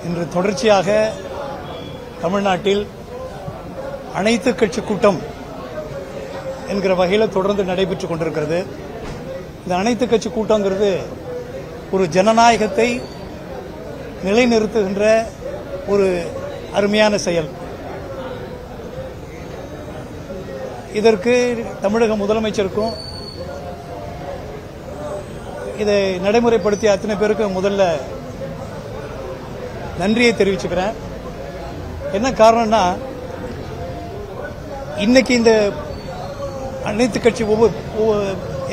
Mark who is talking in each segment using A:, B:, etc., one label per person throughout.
A: இன்று தொடர்ச்சியாக தமிழ்நாட்டில் அனைத்து கட்சி கூட்டம் என்கிற வகையில் தொடர்ந்து நடைபெற்றுக் கொண்டிருக்கிறது. இந்த அனைத்து கட்சி கூட்டங்கிறது ஒரு ஜனநாயகத்தை நிலைநிறுத்துகின்ற ஒரு அருமையான செயல். இதற்கு தமிழக முதலமைச்சருக்கும் இதை நடைமுறைப்படுத்திய அத்தனை பேருக்கு முதல்ல நன்றியை தெரிவிச்சுக்கிறேன். என்ன காரணம்னா, இன்னைக்கு இந்த அனைத்து கட்சி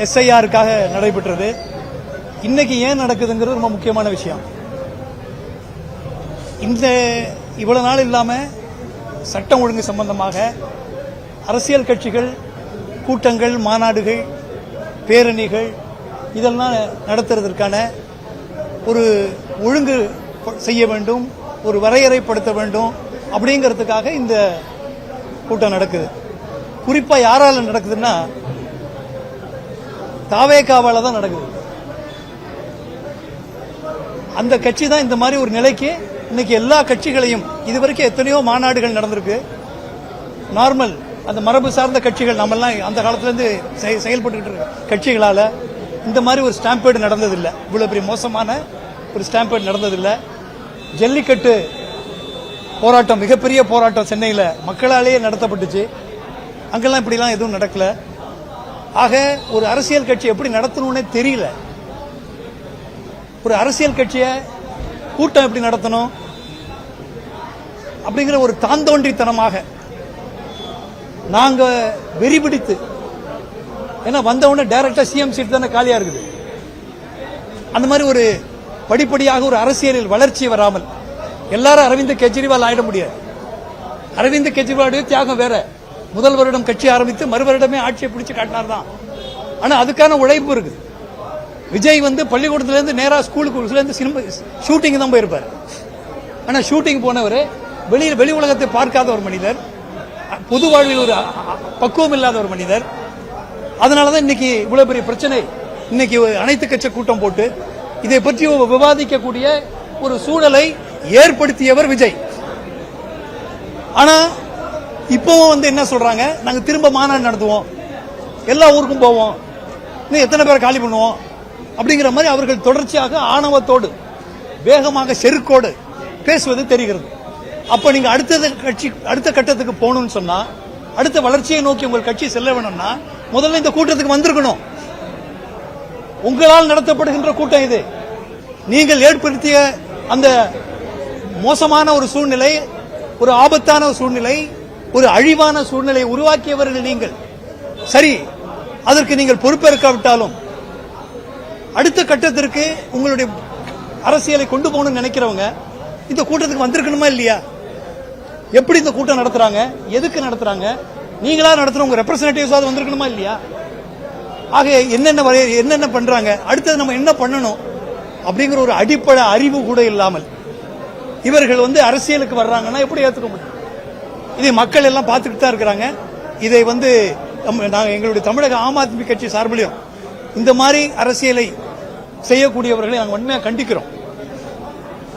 A: எஸ்ஐஆருக்காக நடைபெற்றது. இன்னைக்கு ஏன் நடக்குதுங்கிறது ரொம்ப முக்கியமான விஷயம். இந்த இவ்வளவு நாள் இல்லாம சட்டம் ஒழுங்கு சம்பந்தமாக அரசியல் கட்சிகள் கூட்டங்கள், மாநாடுகள், பேரணிகள் இதெல்லாம் நடத்துறதற்கான ஒரு ஒழுங்கு செய்ய வேண்டும், ஒரு வரையறைப்படுத்த வேண்டும் அப்படிங்கிறதுக்காக இந்த கூட்டம் நடக்குது. குறிப்பா யாரால நடக்குதுன்னா தாவேகாவால தான் நடக்குது. அந்த கட்சி தான் இந்த மாதிரி ஒரு நிலைக்கு இன்னைக்கு எல்லா கட்சிகளையும், இதுவரைக்கும் எத்தனையோ மாநாடுகள் நடந்திருக்கு. நார்மல் அந்த மரபு சார்ந்த கட்சிகள் நம்மெல்லாம் அந்த காலத்திலிருந்து செயல்பட்டு இருக்க கட்சிகளால இந்த மாதிரி ஒரு ஸ்டாம்பேடு நடந்ததில்லை. இவ்வளவு பெரிய மோசமான ஒரு ஸ்டாம்பேடு நடந்ததில்லை. ஜல்லிக்கட்டு போராட்டம், மிகப்பெரிய போராட்டம் சென்னையில் மக்களாலேயே நடத்தப்பட்டுச்சு. அங்கெல்லாம் இப்படிலாம் எதுவும் நடக்கல. ஆக ஒரு அரசியல் கட்சி எப்படி நடத்தணும்னே தெரியல. ஒரு அரசியல் கட்சியை கூட்டம் எப்படி நடத்தணும் அப்படிங்கிற ஒரு தாந்தோன்றித்தனமாக நாங்க வெறி பிடித்து, ஏன்னா வந்தவுடனே டைரக்டா சிஎம் சீட் தானே காலியா இருக்குது. அந்த மாதிரி ஒரு படிப்படியாக ஒரு அரசியலில் வளர்ச்சி வராமல் எல்லாரும் அரவிந்த் கெஜ்ரிவால் ஆயிட முடியாது. அரவிந்த் கெஜ்ரிவாலுடைய தியாகம் வேற. முதல் வருடம் கட்சி ஆரம்பித்து மறு வருடமே ஆட்சியை பிடிச்சு காட்டினார் தான். ஆனா அதுக்கான உழைப்பு இருக்குது. விஜய் பள்ளிக்கூடத்திலிருந்து நேரா ஸ்கூலுக்கு ஷூட்டிங் தான் போயிருப்பார். ஆனா ஷூட்டிங் போனவர் வெளி உலகத்தை பார்க்காத ஒரு மனிதர், பொது வாழ்வில் ஒரு பக்குவம் இல்லாத ஒரு மனிதர். அதனாலதான் இன்னைக்கு இவ்வளவு பெரிய பிரச்சனை. இன்னைக்கு அனைத்து கட்சி கூட்டம் போட்டு இதை பற்றி விவாதிக்கக்கூடிய ஒரு சூழலை ஏற்படுத்தியவர் விஜய். ஆனா இப்பவும் என்ன சொல்றாங்க, நாங்க திரும்ப மாநாடு நடத்துவோம், எல்லா ஊருக்கும் போவோம், இன்னும் எத்தனை பேரை காலி பண்ணுவோம் அப்படிங்கிற மாதிரி அவர்கள் தொடர்ச்சியாக ஆணவத்தோடு வேகமாக செருக்கோடு பேசுவது தெரிகிறது. அப்ப நீங்க அடுத்த கட்டத்துக்கு போகணும்னு சொன்னா, அடுத்த வளர்ச்சியை நோக்கி உங்கள் கட்சி செல்ல வேணும்னா முதல்ல இந்த கூட்டத்துக்கு வந்திருக்கணும். உங்களால் நடத்தப்படுகின்ற கூட்டம் இது. நீங்கள் ஏற்படுத்திய அந்த மோசமான ஒரு சூழ்நிலை, ஒரு ஆபத்தான சூழ்நிலை, ஒரு அழிவான சூழ்நிலையை உருவாக்கியவர்கள் நீங்கள். சரி, அதற்கு நீங்கள் பொறுப்பேற்காவிட்டாலும் அடுத்த கட்டத்திற்கு உங்களுடைய அரசியலை கொண்டு போகணும்னு நினைக்கிறவங்க இந்த கூட்டத்துக்கு வந்திருக்கணுமா இல்லையா? எப்படி இந்த கூட்டம் நடத்துறாங்க, எதுக்கு நடத்துறாங்க, நீங்களா நடத்துற உங்க ரெப்ரசன்டேட்டிவ்ஸ் வந்திருக்கணுமா இல்லையா? ஆக என்னென்ன பண்றாங்க, அடுத்தது நம்ம என்ன பண்ணணும் அப்படிங்கிற ஒரு அடிப்படை அறிவு கூட இல்லாமல் இவர்கள் அரசியலுக்கு வர்றாங்கன்னா எப்படி ஏத்துக்க முடியும்? இதை மக்கள் எல்லாம் பார்த்துக்கிட்டு தான் இருக்கிறாங்க. இதை நாங்கள் எங்களுடைய தமிழக ஆம் ஆத்மி கட்சி சார்பிலையும் இந்த மாதிரி அரசியலை செய்யக்கூடியவர்களை நாங்கள் உண்மையாக கண்டிக்கிறோம்.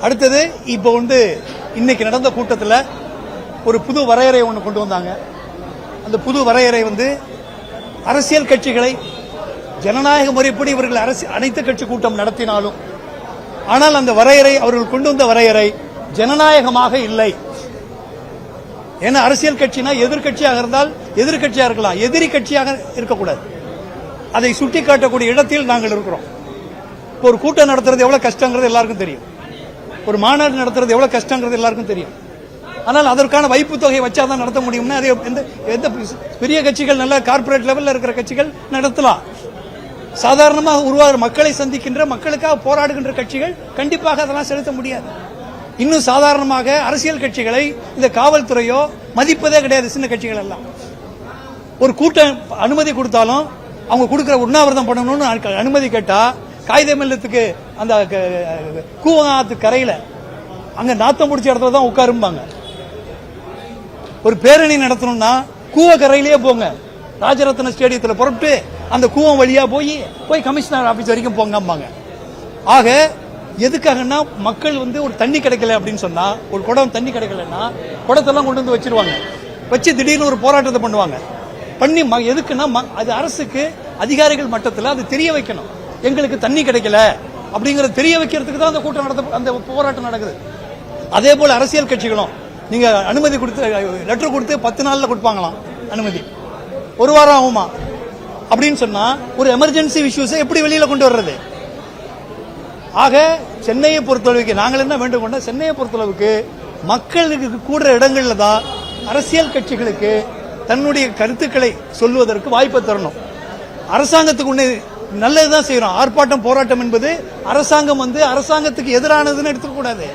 A: அடுத்தது இப்போ இன்னைக்கு நடந்த கூட்டத்தில் ஒரு புது வரையறை ஒன்று கொண்டு வந்தாங்க. அந்த புது வரையறை அரசியல் கட்சிகளை ஜனநாயக முறைப்படி இவர்கள் அனைத்து கட்சி கூட்டம் நடத்தினாலும், ஆனால் அந்த வரையறை, அவர்கள் கொண்டு வந்த வரையறை ஜனநாயகமாக இல்லை. ஏன்னா அரசியல் கட்சினா எதிர்கட்சியாக இருந்தால் எதிர்கட்சியாக இருக்கலாம், எதிரி கட்சியாக இருக்கக்கூடாது. அதை சுட்டிக்காட்டக்கூடிய இடத்தில் நாங்கள் இருக்கிறோம். ஒரு கூட்டம் நடத்துறது எவ்வளவு கஷ்டங்கிறது எல்லாருக்கும் தெரியும். ஒரு மாநாடு நடத்துறது எவ்வளவு கஷ்டங்கிறது எல்லாருக்கும் தெரியும். ஆனால் அதற்கான வைப்பு தொகை வச்சாதான் நடத்த முடியும்னா அதை எந்த பெரிய கட்சிகள், நல்ல கார்பரேட் லெவலில் இருக்கிற கட்சிகள் நடத்தலாம். சாதாரணமாக உருவாகிற மக்களை சந்திக்கின்ற, மக்களுக்காக போராடுகின்ற கட்சிகள் கண்டிப்பாக அதெல்லாம் செலுத்த முடியாது. இன்னும் சாதாரணமாக அரசியல் கட்சிகளை இந்த காவல்துறையோ மதிப்பதே கிடையாது. சின்ன கட்சிகள் எல்லாம் ஒரு கூட்டம் அனுமதி கொடுத்தாலும் அவங்க கொடுக்கிற உண்ணாவிரதம் பண்ணணும்னு அனுமதி கேட்டா, காகித மில்லத்துக்கு அந்த கூவங்காத்து கரையில அங்க நாத்தம் முடிச்ச இடத்துல தான் உட்காரும்பாங்க. ஒரு பேரணி நடத்தணும்னா கூவக்கரையிலேயே போங்க, ராஜரத்ன ஸ்டேடியத்தில் புறப்பட்டு அந்த கூவம் வழியா போய் கமிஷனர் ஆபீஸ் வரைக்கும் போங்கம்பாங்க. ஆக எதுக்காகன்னா மக்கள் ஒரு தண்ணி கிடைக்கல அப்படின்னு சொன்னா, ஒரு குடம் தண்ணி கிடைக்கலன்னா குடத்தெல்லாம் கொண்டு வந்து வச்சிருவாங்க. வச்சு திடீர்னு ஒரு போராட்டத்தை பண்ணுவாங்க. பண்ணி எதுக்குன்னா அது அரசுக்கு அதிகாரிகள் மட்டத்தில் அது தெரிய வைக்கணும். எங்களுக்கு தண்ணி கிடைக்கல அப்படிங்கறது தெரிய வைக்கிறதுக்கு தான் அந்த கூட்டம் அந்த போராட்டம் நடக்குது. அதே போல அரசியல் கட்சிகளும் நீங்க அனுமதி கொடுத்து லெட்டர் கொடுத்து 10 நாள்ல கொடுப்பாங்களாம் அனுமதி, ஒரு வாரம் ஆகுமா அப்படின்னு சொன்னா ஒரு எமர்ஜென்சி இஷ்யூஸை எப்படி வெளியில கொண்டு வர்றது? ஆக சென்னையை பொறுத்தளவுக்கு நாங்கள் என்ன வேண்டுகொண்டா, சென்னையை பொறுத்தளவுக்கு மக்களுக்கு கூடுற இடங்கள்ல தான் அரசியல் கட்சிகளுக்கு தன்னுடைய கருத்துக்களை சொல்வதற்கு வாய்ப்பை தரணும். அரசாங்கத்துக்கு ஒண்ணு நல்லதுதான் செய்யறோம். ஆர்ப்பாட்டம் போராட்டம் என்பது அரசாங்கம் அரசாங்கத்துக்கு எதிரானதுன்னு எடுத்துக்கூடாது,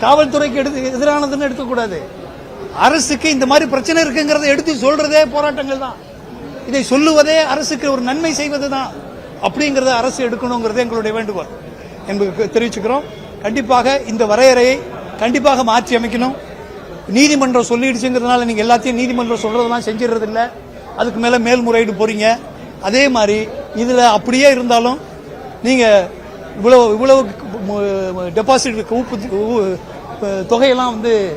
A: காவல்துறைக்கு எதிரானதுன்னு எடுத்துக்கூடாது. அரசுக்கு இந்த மாதிரி பிரச்சனை இருக்குங்கிறத எடுத்து சொல்றதே போராட்டங்கள் தான். இதை சொல்லுவதே அரசுக்கு ஒரு நன்மை செய்வது தான். அப்படிங்கறத அரசு எடுக்கணுங்கிறது எங்களுடைய வேண்டுகோள் என்பது தெரிவிச்சுக்கிறோம். கண்டிப்பாக இந்த வரையறையை கண்டிப்பாக மாற்றி அமைக்கணும். நீதிமன்றம் சொல்லிடுச்சுங்கிறதுனால நீங்க எல்லாத்தையும் நீதிமன்றம் சொல்றதெல்லாம் செஞ்சிடறது இல்ல, அதுக்கு மேல மேல்முறையீடு போறீங்க. அதே மாதிரி இதுல அப்படியே இருந்தாலும் நீங்க இவ்வளவு டெபாசிட் தொகையெல்லாம்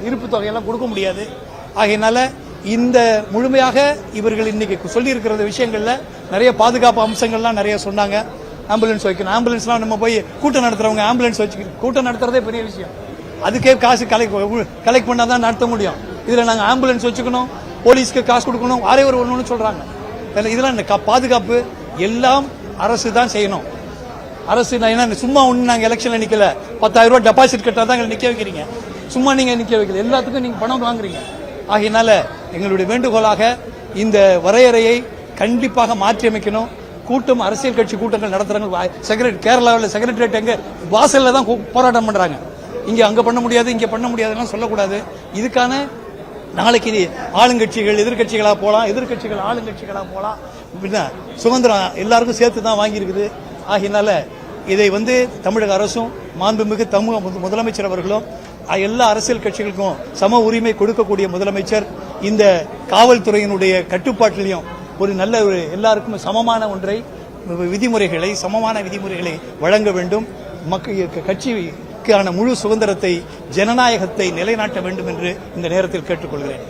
A: இருப்பு தொகையெல்லாம் கொடுக்க முடியாது. ஆகையினால இந்த முழுமையாக இவர்கள் இன்னைக்கு சொல்லி இருக்கிற விஷயங்கள்ல நிறைய பாதுகாப்பு அம்சங்கள்லாம் நிறைய சொன்னாங்க. ஆம்புலன்ஸ் வைக்கணும், ஆம்புலன்ஸ்லாம் நம்ம போய் கூட்டம் நடத்துறவங்க ஆம்புலன்ஸ் வச்சு கூட்டம் நடத்துறதே பெரிய விஷயம். அதுக்கே காசு கலெக்ட் பண்ணாதான் நடத்த முடியும். இதுல நாங்க ஆம்புலன்ஸ் வச்சுக்கணும், போலீஸ்க்கு காசு கொடுக்கணும், வாரே ஒரு ஒண்ணு சொல்றாங்க. இதெல்லாம் பாதுகாப்பு எல்லாம் அரசு தான் செய்யணும். அரசு சும்மா ஒண்ணு நாங்க எலெக்ஷன்ல நிக்கல, 10,000 ரூபாய் டெபாசிட் கட்டா தான் நிக்க வைக்கிறீங்க. சும்மா நீங்க நிக்க வைக்கல, எல்லாத்துக்கும் நீங்க பணம் வாங்குறீங்க. ஆகையினால எங்களுடைய வேண்டுகோளாக இந்த வரையறையை கண்டிப்பாக மாற்றி அமைக்கணும். கூட்டம் அரசியல் கட்சி கூட்டங்கள் நடத்துறாங்க. கேரளாவில் செக்ரட்டரியேட் எங்க வாசல்ல தான் போராட்டம் பண்றாங்க. இங்க அங்க பண்ண முடியாது, இங்க பண்ண முடியாதுன்னு சொல்லக்கூடாது. இதுக்கான நாளைக்கு ஆளுங்கட்சிகள் எதிர்கட்சிகளா போலாம், எதிர்கட்சிகள் ஆளுங்கட்சிகளா போலாம். சுதந்திரம் எல்லாருக்கும் சேர்த்து தான் வாங்கி இருக்குது. ஆகையினால இதை தமிழக அரசும் மாண்புமிகு முதலமைச்சர் அவர்களும் எல்லா அரசியல் கட்சிகளுக்கும் சம உரிமை கொடுக்கக்கூடிய முதலமைச்சர் இந்த காவல்துறையினுடைய கட்டுப்பாட்டிலையும் ஒரு நல்ல எல்லாருக்கும் சமமான சமமான விதிமுறைகளை வழங்க வேண்டும். கட்சிக்கான முழு சுதந்திரத்தை, ஜனநாயகத்தை நிலைநாட்ட வேண்டும் என்று இந்த நேரத்தில் கேட்டுக்கொள்கிறேன்.